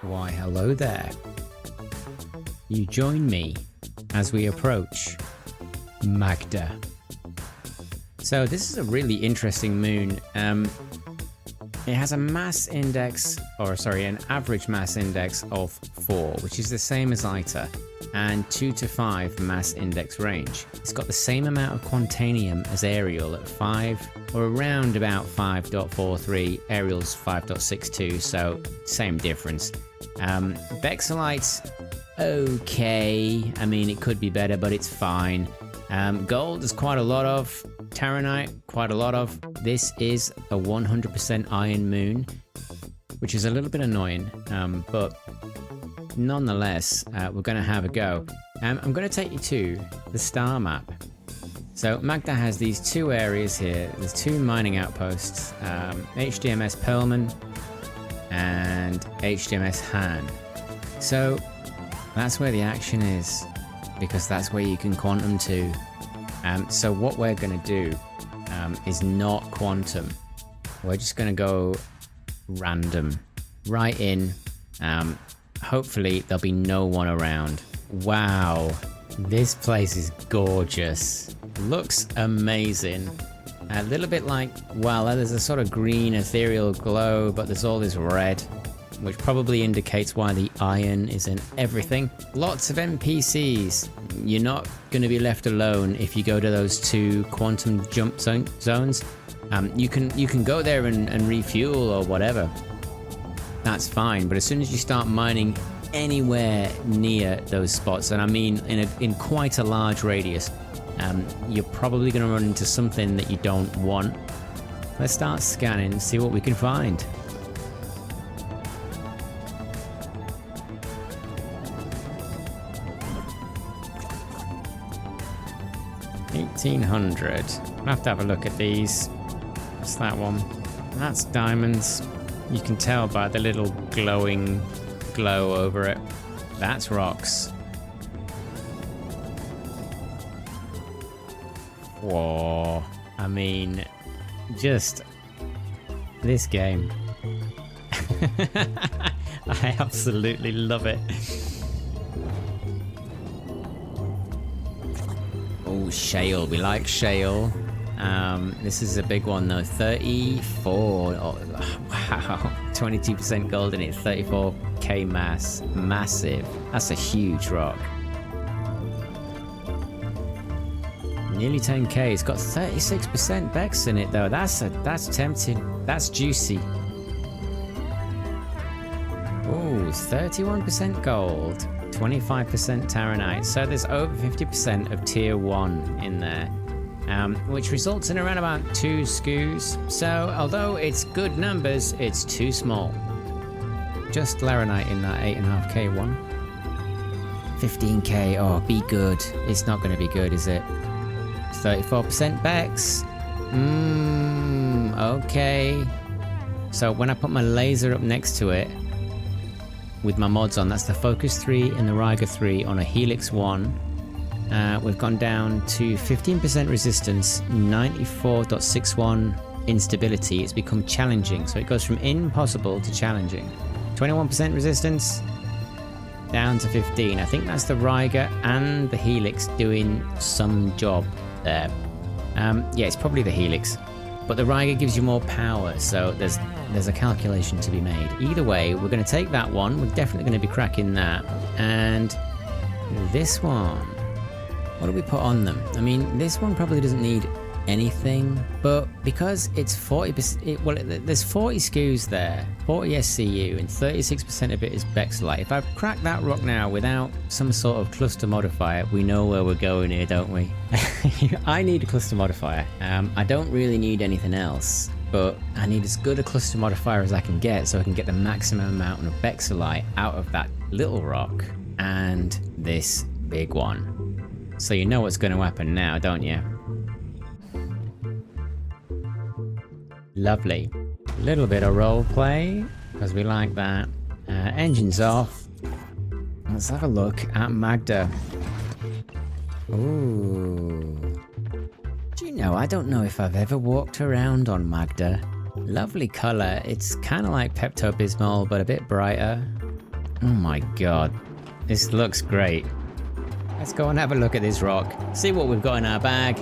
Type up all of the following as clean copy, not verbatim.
Why, hello there. You join me as we approach Magda. So this is a really interesting moon. It has a mass index, an average mass index of 4, which is the same as Ita, and 2 to 5 mass index range. It's got the same amount of quantanium as Ariel at 5, or around about 5.43. Ariel's 5.62, so same difference. Bexolite's okay. I mean, it could be better, but it's fine. Gold is quite a lot of. Taranite, quite a lot of. This is a 100% iron moon, which is a little bit annoying, but nonetheless, we're going to have a go. I'm going to take you to the star map. So Magda has these 2 areas here. There's 2 mining outposts, HDMS Pearlman and HDMS Han. So that's where the action is, because that's where you can quantum to. So what we're going to do is not quantum. We're just going to go random, right in. Hopefully there'll be no one around. Wow, this place is gorgeous. Looks amazing. A little bit like, well, there's a sort of green ethereal glow, but there's all this red, which probably indicates why the iron is in everything. Lots of NPCs. You're not going to be left alone if you go to those 2 quantum jump zones. You can go there and refuel or whatever. That's fine, but as soon as you start mining anywhere near those spots, and I mean in quite a large radius, you're probably going to run into something that you don't want. Let's start scanning and see what we can find. 1800. I'll have to have a look at these. What's that one? That's diamonds. You can tell by the little glowing glow over it. That's rocks. Whoa. I mean, just this game. I absolutely love it. Oh, shale. We like shale. This is a big one though. 34. Oh, wow. 22% gold in it. 34k mass. Massive. That's a huge rock. Nearly 10k. It's got 36% Bex in it though. That's tempting. That's juicy. Oh, 31% gold. 25% Taranite. So there's over 50% of tier 1 in there, which results in around about 2 skews. So although it's good numbers, it's too small. Just Laranite in that 8.5k one. 15k. Oh, be good. It's not going to be good, is it? 34% Bex. Okay. So when I put my laser up next to it, with my mods on, that's the Focus 3 and the Riga 3 on a Helix 1. We've gone down to 15% resistance, 94.61 instability. It's become challenging, so it goes from impossible to challenging. 21% resistance, down to 15. I think that's the Riga and the Helix doing some job there. Yeah, it's probably the Helix. But the Riga gives you more power, so there's a calculation to be made. Either way, we're going to take that one. We're definitely going to be cracking that. And this one, what do we put on them? I mean, this one probably doesn't need anything, but because it's 40%, there's 40 skews there, 40 SCU, and 36% of it is Bexlite. If I crack that rock now without some sort of cluster modifier, we know where we're going here, don't we? I need a cluster modifier. I don't really need anything else, but I need as good a cluster modifier as I can get so I can get the maximum amount of Bexlite out of that little rock and this big one. So you know what's going to happen now, don't you? Lovely. A little bit of role play, because we like that. Engines off. Let's have a look at Magda. Ooh. Do you know, I don't know if I've ever walked around on Magda. Lovely colour. It's kind of like Pepto-Bismol, but a bit brighter. Oh my god. This looks great. Let's go and have a look at this rock. See what we've got in our bag.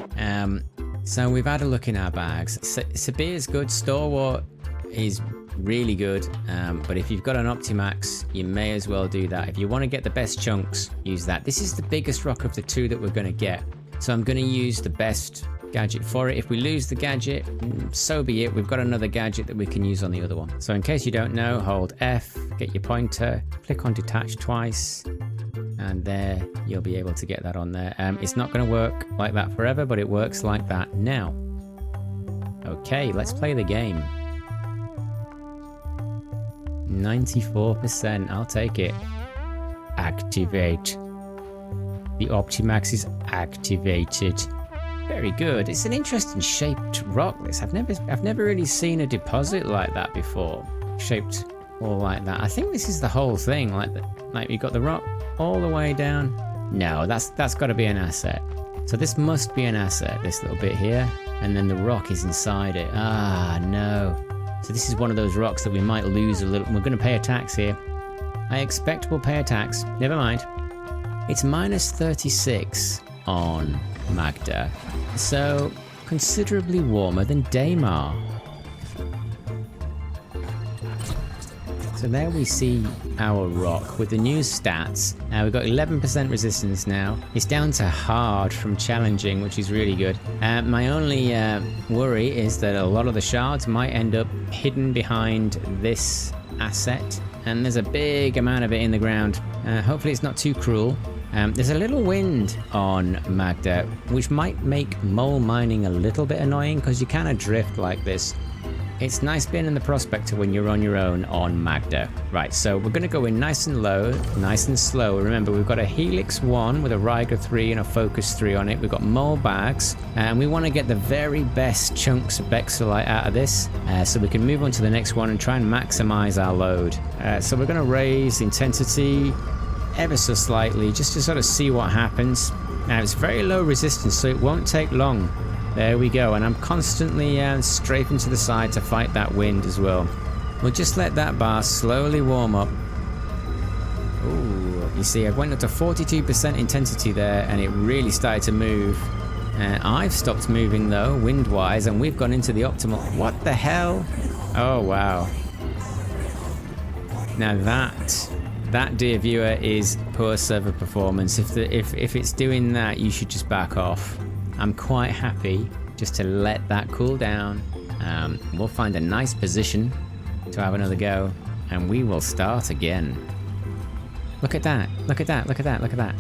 So we've had a look in our bags. Sabir's good. Stalwart is really good. But if you've got an Optimax, you may as well do that. If you want to get the best chunks, use that. This is the biggest rock of the two that we're going to get. So I'm going to use the best gadget for it. If we lose the gadget, so be it. We've got another gadget that we can use on the other one. So in case you don't know, hold F, get your pointer, click on detach twice, and there you'll be able to get that on there. It's not going to work like that forever, but it works like that now. Okay, let's play the game. 94%, I'll take it. Activate. The Optimax is activated. Very good. It's an interesting shaped rock. This I've never really seen a deposit like that before. Shaped all like that. I think this is the whole thing. Like you got the rock all the way down. No, that's got to be an asset. So this must be an asset. This little bit here, and then the rock is inside it. Ah, no. So this is one of those rocks that we might lose a little. We're going to pay a tax here. I expect we'll pay a tax. Never mind. It's minus 36 on Magda, so considerably warmer than Daymar. So there we see our rock with the new stats. We've got 11% resistance now. It's down to hard from challenging, which is really good. My only worry is that a lot of the shards might end up hidden behind this asset, and there's a big amount of it in the ground. Hopefully it's not too cruel. There's a little wind on Magda, which might make mole mining a little bit annoying because you kind of drift like this. It's nice being in the Prospector when you're on your own on Magda. Right, so we're going to go in nice and low, nice and slow. Remember, we've got a Helix 1 with a Riga 3 and a Focus 3 on it. We've got mole bags, and we want to get the very best chunks of Bexolite out of this, so we can move on to the next one and try and maximize our load. So we're going to raise the intensity ever so slightly, just to sort of see what happens. Now it's very low resistance, so it won't take long. There we go, and I'm constantly strafing to the side to fight that wind as well. We'll just let that bar slowly warm up. Ooh, you see, I went up to 42% intensity there, and it really started to move. I've stopped moving though, wind-wise, and we've gone into the optimal. What the hell? Oh wow! Now that, dear viewer, is poor server performance. If it's doing that, you should just back off. I'm quite happy just to let that cool down. We'll find a nice position to have another go, and we will start again. Look at that! Look at that! Look at that! Look at that!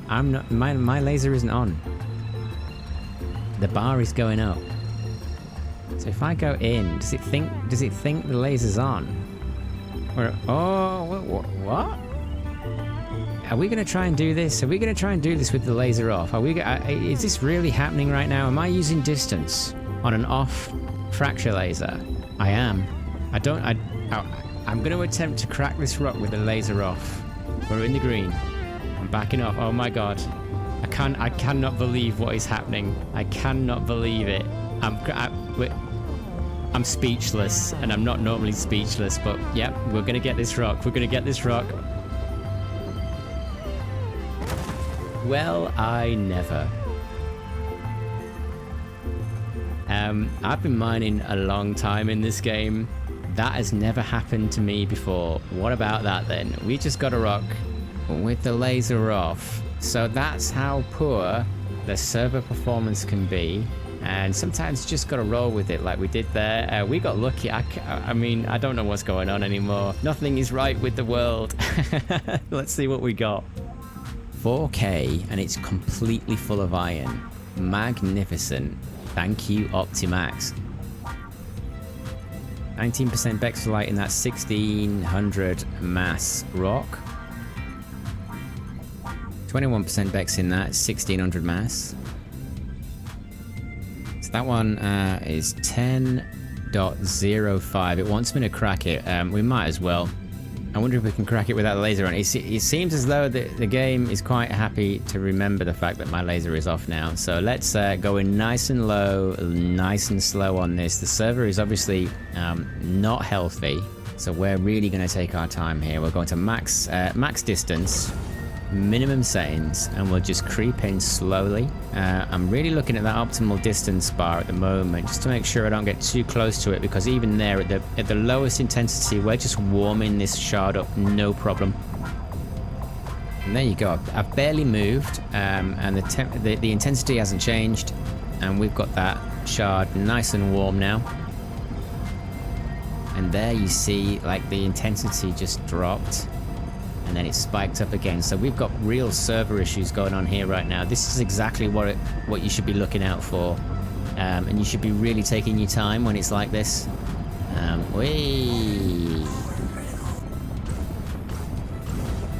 I'm not. My laser isn't on. The bar is going up. So if I go in, does it think the laser's on? Oh, what? Are we going to try and do this? Are we going to try and do this with the laser off? Is this really happening right now? Am I using distance on an off fracture laser? I am. I'm going to attempt to crack this rock with the laser off. We're in the green. I'm backing off. Oh my god. I cannot believe what is happening. I cannot believe it. I'm speechless, and I'm not normally speechless, but yep, we're going to get this rock. We're going to get this rock. Well, I never. I've been mining a long time in this game. That has never happened to me before. What about that then? We just got a rock with the laser off. So that's how poor the server performance can be. And sometimes you just got to roll with it like we did there. We got lucky. I mean, I don't know what's going on anymore. Nothing is right with the world. Let's see what we got. 4K, and it's completely full of iron. Magnificent. Thank you, Optimax. 19% Bexolite in that 1600 mass rock. 21% Bex in that 1600 mass. So that one is 10.05. It wants me to crack it. We might as well. I wonder if we can crack it with that laser on. It seems as though the game is quite happy to remember the fact that my laser is off now. So let's go in nice and low, nice and slow on this. The server is obviously not healthy. So we're really going to take our time here. We're going to max distance, minimum settings, and we'll just creep in slowly. I'm really looking at that optimal distance bar at the moment, just to make sure I don't get too close to it, because even there at the lowest intensity, we're just warming this shard up, no problem. And there you go. I've barely moved, and the intensity hasn't changed, and we've got that shard nice and warm now. And there you see, like, the intensity just dropped, and then it spiked up again. So we've got real server issues going on here right now. This is exactly what you should be looking out for, and you should be really taking your time when it's like this.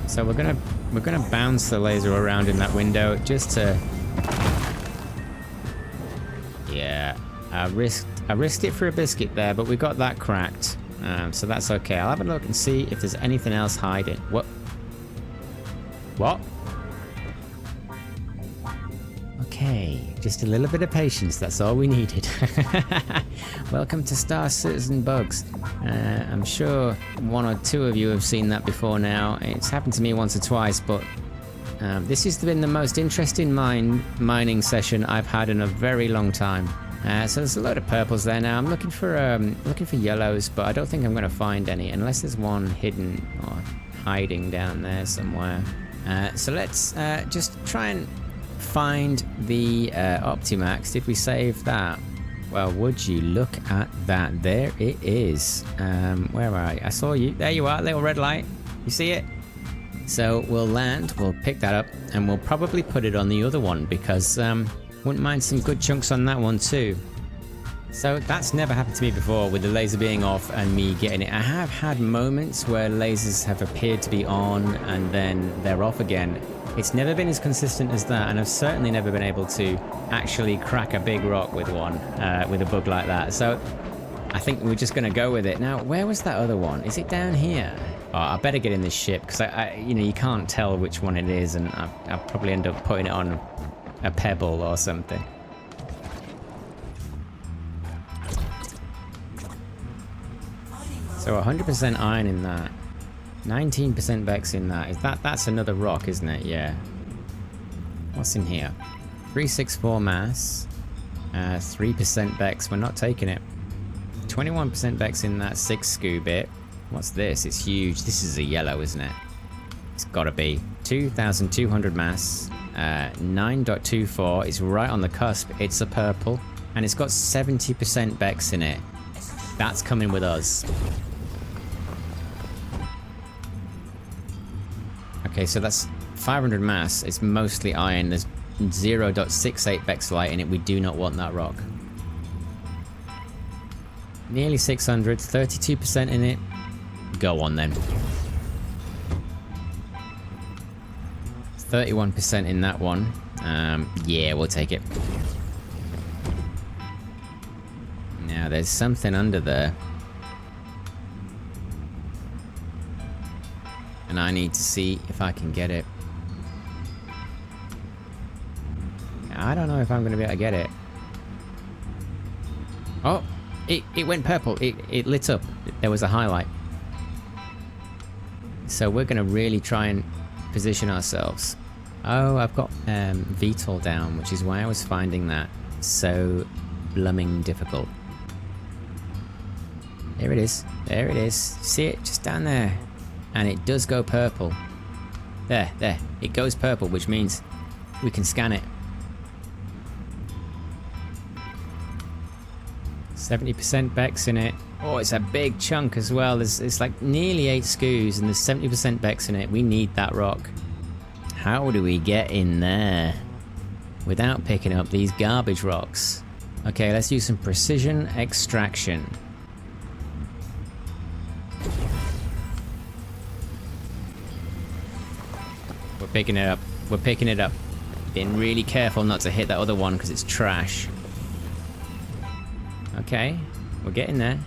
So we're gonna bounce the laser around in that window just to... Yeah, I risked it for a biscuit there, but we got that cracked, so that's okay. I'll have a look and see if there's anything else hiding. What? Okay, just a little bit of patience, that's all we needed. Welcome to Star Citizen Bugs. I'm sure one or two of you have seen that before now. It's happened to me once or twice, but this has been the most interesting mining session I've had in a very long time. So there's a load of purples there now. I'm looking for yellows, but I don't think I'm going to find any, unless there's one hidden or hiding down there somewhere. So let's just try and find the Optimax. Did we save that? Well, would you look at that? There it is. Where are you? I saw you. There you are, little red light. You see it? So we'll land, we'll pick that up, and we'll probably put it on the other one, because wouldn't mind some good chunks on that one too. So that's never happened to me before, with the laser being off and me getting it. I have had moments where lasers have appeared to be on and then they're off again. It's never been as consistent as that, and I've certainly never been able to actually crack a big rock with one, with a bug like that. So I think we're just going to go with it. Now, where was that other one? Is it down here? Oh, I better get in this ship, because you know, you can't tell which one it is, and I'll probably end up putting it on a pebble or something. So 100% iron in that, 19% Bex in that. That's another rock, isn't it? Yeah. What's in here? 364 mass, 3% Bex. We're not taking it. 21% Bex in that 6 SKU bit. What's this? It's huge. This is a yellow, isn't it? It's gotta be. 2,200 mass, 9.24. It's right on the cusp. It's a purple, and it's got 70% Bex in it. That's coming with us. Okay, so that's 500 mass. It's mostly iron. There's 0.68 Bex light in it. We do not want that rock. Nearly 600, 32% in it. Go on then. 31% in that one. Yeah, we'll take it. Now there's something under there, and I need to see if I can get it. I don't know if I'm going to be able to get it. Oh, it went purple. It lit up. There was a highlight. So we're going to really try and position ourselves. Oh, I've got VTOL down, which is why I was finding that so blooming difficult. There it is. There it is. See it? Just down there. And it does go purple. There. It goes purple, which means we can scan it. 70% Bex in it. Oh, it's a big chunk as well. It's like nearly 8 SKUs, and there's 70% Bex in it. We need that rock. How do we get in there without picking up these garbage rocks? Okay, let's use some precision extraction. We're picking it up. We're picking it up. Being really careful not to hit that other one because it's trash. Okay, we're getting there.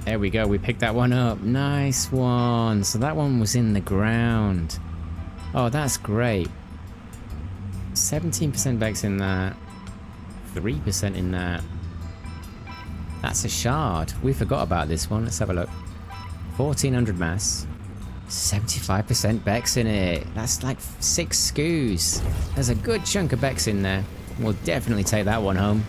There we go, we picked that one up. Nice one. So that one was in the ground. Oh, that's great. 17% Bex in that. 3% in that. That's a shard. We forgot about this one. Let's have a look. 1400 mass. 75% Bex in it. That's like 6 scoos. There's a good chunk of Bex in there. We'll definitely take that one home.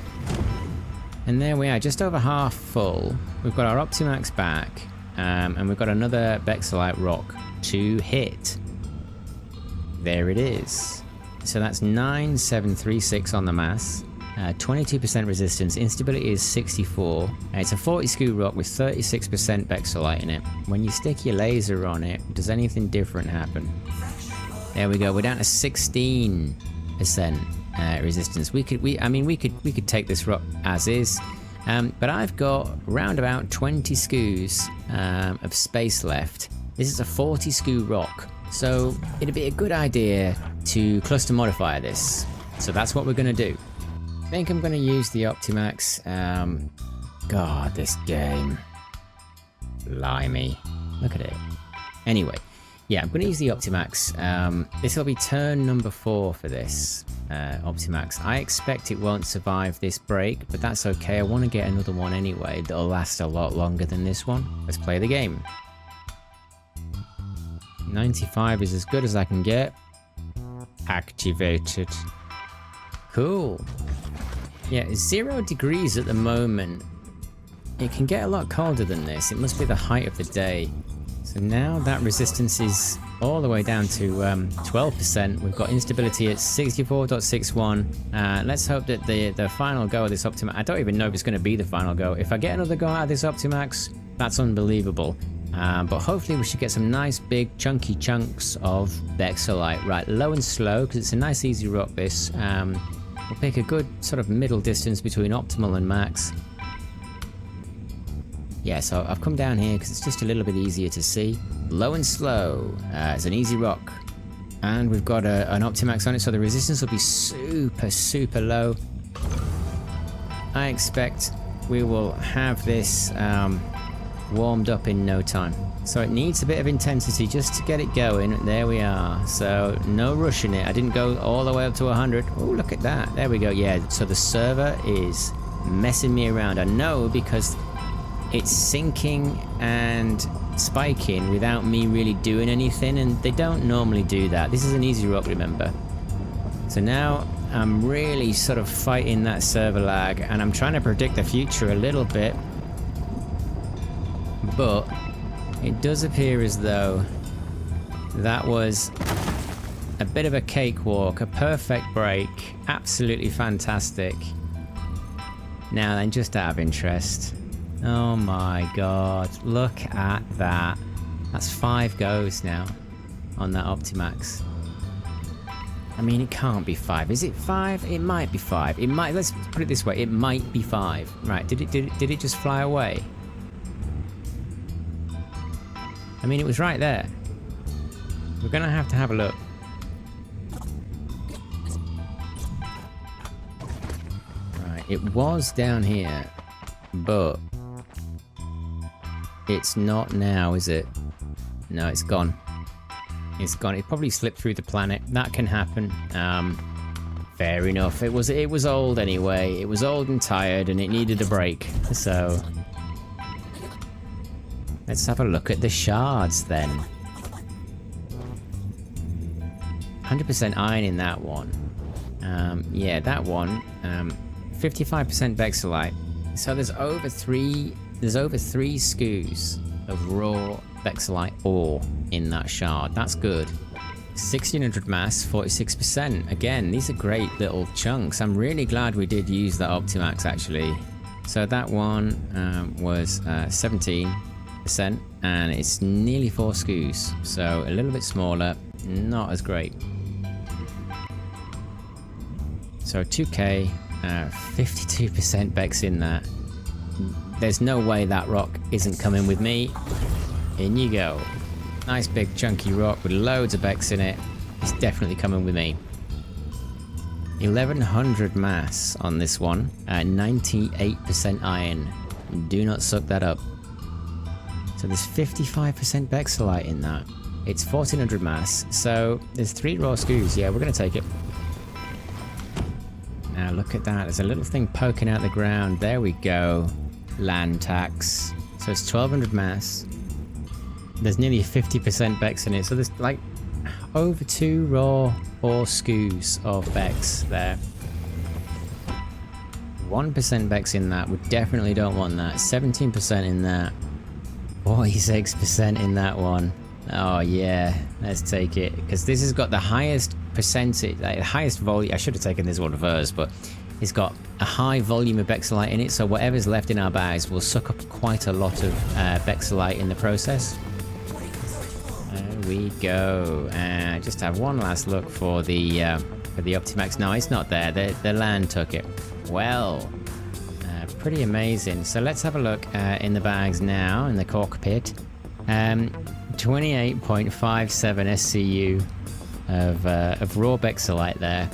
And there we are, just over half full. We've got our Optimax back. And we've got another Bexolite rock to hit. There it is. So that's 9736 on the mass. 22% resistance, instability is 64. It's a 40 screw rock with 36% Bexolite in it. When you stick your laser on it, does anything different happen? There we go, we're down to 16% resistance. We could take this rock as is, but I've got round about 20 scoos of space left. This is a 40 screw rock, so it'd be a good idea to cluster modify this. So that's what we're gonna do. I think I'm going to use the Optimax. God, this game. Blimey. Look at it. Anyway, yeah, I'm going to use the Optimax. This will be turn number 4 for this Optimax. I expect it won't survive this break, but that's okay. I want to get another one anyway that'll last a lot longer than this one. Let's play the game. 95 is as good as I can get. Activated. Cool. Yeah, 0 degrees at the moment. It can get a lot colder than this. It must be the height of the day. So now that resistance is all the way down to 12%. We've got instability at 64.61. Let's hope that the final go of this Optimax... I don't even know if it's going to be the final go. If I get another go out of this Optimax, that's unbelievable. But hopefully we should get some nice big chunky chunks of Bexolite. Right, low and slow, because it's a nice easy rock this. We'll pick a good sort of middle distance between optimal and max. Yeah, so I've come down here because it's just a little bit easier to see. Low and slow. It's an easy rock. And we've got an Optimax on it, so the resistance will be super, super low. I expect we will have this warmed up in no time. So it needs a bit of intensity just to get it going. There we are. So no rushing it. I didn't go all the way up to 100. Oh, look at that. There we go. Yeah, so the server is messing me around. I know, because it's sinking and spiking without me really doing anything, and they don't normally do that. This is an easy rock, remember. So now I'm really sort of fighting that server lag, and I'm trying to predict the future a little bit. But it does appear as though that was a bit of a cakewalk, a perfect break, absolutely fantastic. Now then, just out of interest, oh my god, look at that. That's 5 goes now on that Optimax. I mean, it can't be 5. Is it 5? It might be 5. It might, let's put it this way, it might be 5. Right, did it just fly away? I mean, it was right there. We're gonna have to have a look. Right, it was down here, but it's not now, is it? No, it's gone. It's gone. It probably slipped through the planet. That can happen. Fair enough. It was old anyway. It was old and tired, and it needed a break. So let's have a look at the shards then. 100% iron in that one. Yeah, that one. 55% Bexolite. So there's over 3 scoos of raw Bexolite ore in that shard. That's good. 1600 mass, 46%. Again, these are great little chunks. I'm really glad we did use that Optimax actually. So that one was 17%, and it's nearly 4 scoos. So a little bit smaller, not as great. So 2k, 52% Bex in that. There's no way that rock isn't coming with me. In you go. Nice big chunky rock with loads of Bex in it. It's definitely coming with me. 1100 mass on this one. 98% iron. Do not suck that up. So there's 55% Bexolite in that. It's 1400 mass. So there's 3 raw scoos. Yeah, we're going to take it. Now look at that. There's a little thing poking out the ground. There we go. land tax. So it's 1200 mass. There's nearly 50% Bex in it. So there's like over 2 raw ore skews of Bex there. 1% Bex in that. We definitely don't want that. 17% in that. 46% in that one. Oh yeah, let's take it. Because this has got the highest percentage, like the highest volume. I should have taken this one first, but it's got a high volume of Bexolite in it. So whatever's left in our bags will suck up quite a lot of Bexolite in the process. There we go. Just have one last look for the Optimax. No, it's not there. The land took it. Well, pretty amazing. So let's have a look in the bags now, in the cockpit. 28.57 SCU of raw Bexolite there.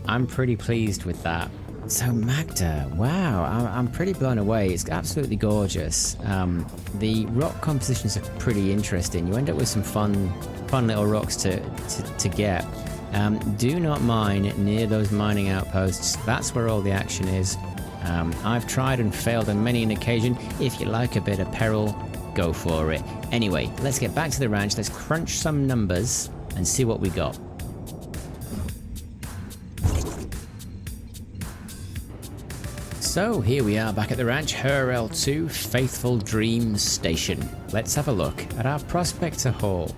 I'm pretty pleased with that. So Magda, wow, I'm pretty blown away. It's absolutely gorgeous. The rock compositions are pretty interesting. You end up with some fun little rocks to get. Do not mine near those mining outposts. That's where all the action is. I've tried and failed on many an occasion. If you like a bit of peril, go for it. Anyway, let's get back to the ranch. Let's crunch some numbers and see what we got. So here we are back at the ranch, Referral 2 Faithful Dreams Station. Let's have a look at our Prospector haul.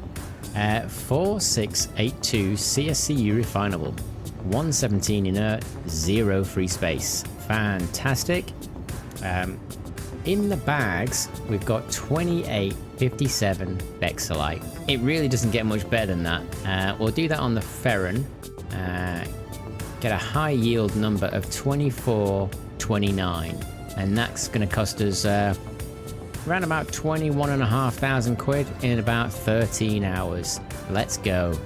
4682 CSCU refinable, 117 inert, 0 free space. Fantastic. In the bags, we've got 2857 Bexolite. It really doesn't get much better than that. We'll do that on the Ferron. Get a high yield number of 2429, and that's going to cost us around about 21,500 quid in about 13 hours. Let's go.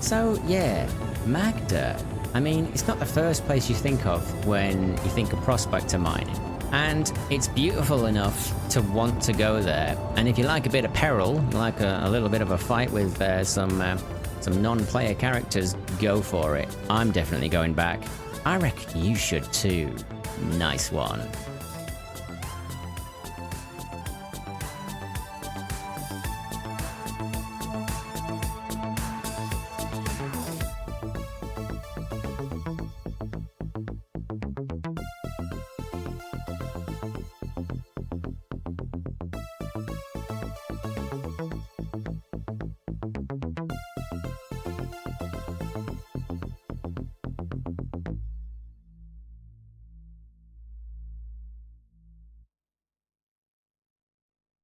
So yeah, Magda. I mean, it's not the first place you think of when you think of prospector mining. And it's beautiful enough to want to go there. And if you like a bit of peril, you like a little bit of a fight with some non-player characters, go for it. I'm definitely going back. I reckon you should too. Nice one.